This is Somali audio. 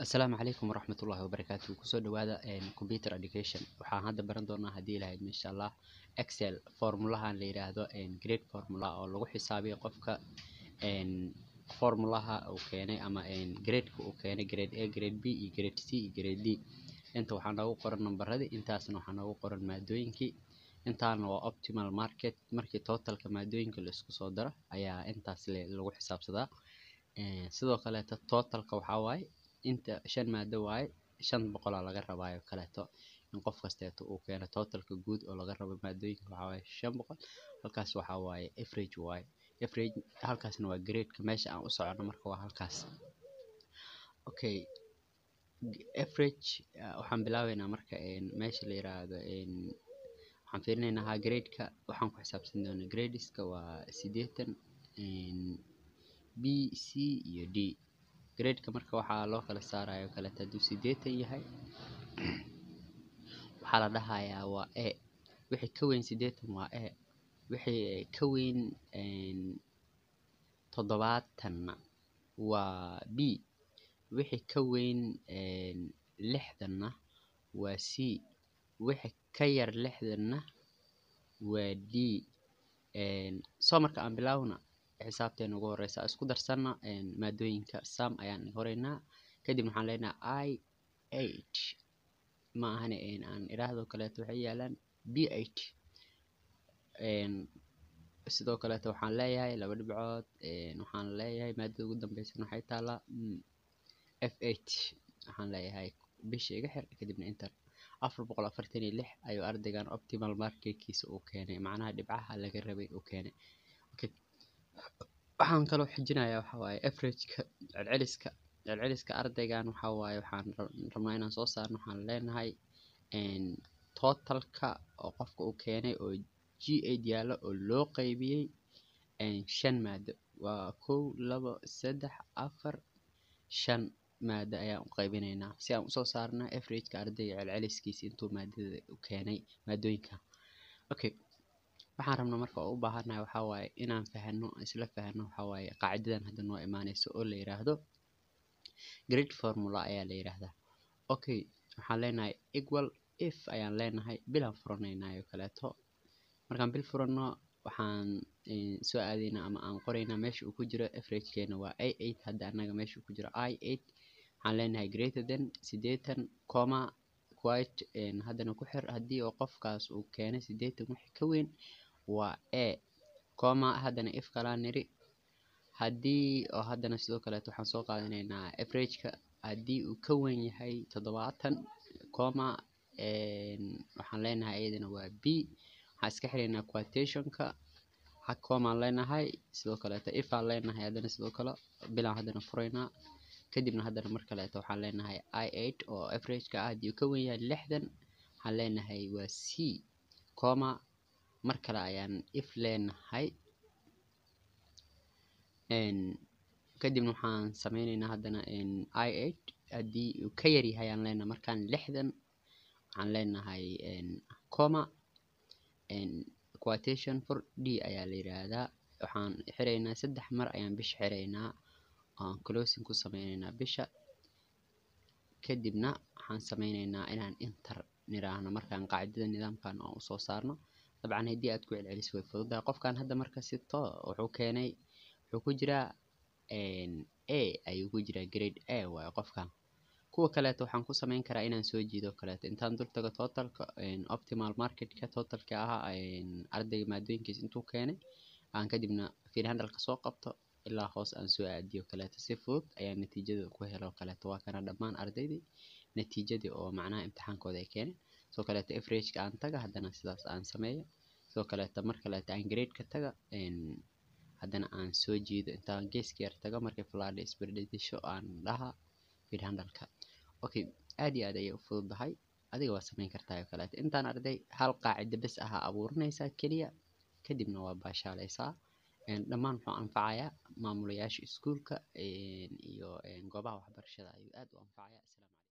السلام عليكم ورحمة الله وبركاته. كسو دوادا computer education waxaan hadda baran doonaa hadii ilahayd insha Allah Excel formulahan la yiraahdo grade formula oo lagu xisaabiyo qofka formulaha uu keenay ama grade-ka uu keenay grade A, grade B, iyo grade C iyo grade D. inta waxaan ugu qoran nambarada, intaasna waxaan ugu qoran maadooyinkii. intaana waa optimal market markii totalka maadooyinka la isku soo daro ayaa intaas lagu xisaabsadaa. sidoo kale totalka waxa waaye inta 5 maado waaye 500 laga rabaayo kaleeto in qof kasteeto uu keeno totalka guud oo laga rabo maadooyinka waxa waaye 500. halkaas waxa waaye average waaye halkaasna waa grade-ka meesha aan u socono marka waa halkaas. okay average waxaan bilaabeynaa marka meesha la yiraahdo waxaan fiirinaynaa grade-ka waxaan ku xisaabsan doonaa gradeska waa 80 B, C iyo D. grade-ka marka waxaa loo kala saarayo kala haduu 80 yahay waxaa la dhahayaa waa A. wixii ka weyn 80 waa A, wixii ka weyn 70 waa B, wixii ka weyn 60 waa C, wixii ka yar 60 waa D. soo marka aan bilaawna xisaabteena ugu horeysa isku darsana maadooyinka sum ayaan horeynaa kadib waxaan leenahay I8 ma ahan aan iraahdo kaleeto waxay yaalaan B8. sidoo kale waxaan leeyahay laba dhibcood waxaan leeyahay maadada ugu dambeysana waxay taalaa F8 waxaan leeyahay bisha iga xir kadibna enter. 446 ayuu ardaygan optimal market-kiisa uu keenay, macnaha dhibcaha laga rabay uu keenay. okay waxaan kaloo xijinayaa waxa waaye average-ka celceliska ardaygan waxa waaye waxaan rabnaa inaan soo saarno. waxaan leenahay totalka oo qofka uu keenay oo G8 yaalo oo loo qaybiyay 5 maado waa 1 2 3 4 5 maado ayaan u qaybinaynaa si aan u soo saarno average-ka ardayga celceliskiisa intuu maadada u keenay maadooyinka. okay waxaan rabnaa marka u baahanahay waxa waaye inaan fahano isla fahano waxa waaye qaacidadan hadda noo imaanayso oo la yiraahdo grade formula ayaa la yiraahdaa. okay waxaan leenahay equal if ayaan leenahay bilan furanaynaa kaleeto. markaan bil furano waxaan soo aadaynaa ama aan qoraynaa meesha uu ku jiro average-keena waa I8. hadda anaga meesha uu ku jiro I8 waxaan leenahay greater than 80 quite haddana ku xir haddii oo qofkaas uu keenay 80 wixii ka weyn waa A, haddana if kala niri haddii oo haddana sidoo kale waxaan soo qaadanaynaa average-ka haddii uu ka weyn yahay 70 waxaan leenahay iyadana waa B. waxaan iska xiraynaa quotation-ka aan leenahay sidoo kale if aan leenahay haddana sidoo kale bilan haddana furaynaa kadibna haddana mar kale waxaan leenahay I8 oo average-ka haddii uu ka weyn yahay 60 waxaan leenahay waa C, mar kale ayaan if leenahay kadibna waxaan sameynaynaa haddana I8 haddii uu ka yar yahay aan leenahay markaan 60 waxaan leenahay quotation for D ayaa la yiraahdaa. waxaan xiraynaa 3 mar ayaan bisha xiraynaa aan closing ku sameynaynaa bisha kadibna waxaan sameynaynaa inaan enter niraahno markaan qaacidada nidaamkan oo soo saarno. dabcan hadii aad ku celceliso way fududahay. qofkan hadda marka sito wuxuu keenay wuxuu ku jiraa A ayuu ku jiraa grade A waaye qofkan. kuwa kale waxaan ku sameyn karaa inaan soo jiido kale intaan dul tago totalka optimal market-ka totalka ahaa ardayga maadooyinkiisa intuu keenay aan kadibna fiir handle-ka soo qabto ilaa hoos aan soo aadiyo kale si fudud ayaa natiijada ku helo kale. waa kana dhammaan ardaydii natiijadii oo macnaha imtixaankooda ay keeneen. soo kale average-ka aan taga haddana sidaas aan sameeyo. soo kale mar kale aan grade-ka taga haddana aan soo jiido intaan geeska yar tago markay falaadha isbedesho aan dhaha fiir handle-ka. okay aad iyo aad ayay u fududahay, adiga waa sameyn kartaa kale intaan arday hal qaacida bas aha abuurinaysaa kaliya kadibna waa baashaalaysaa. dhammaan wuxuu anfacayaa maamulayaasha iskuulka iyo goobaha waxbarashada ayuu aad u anfacayaa.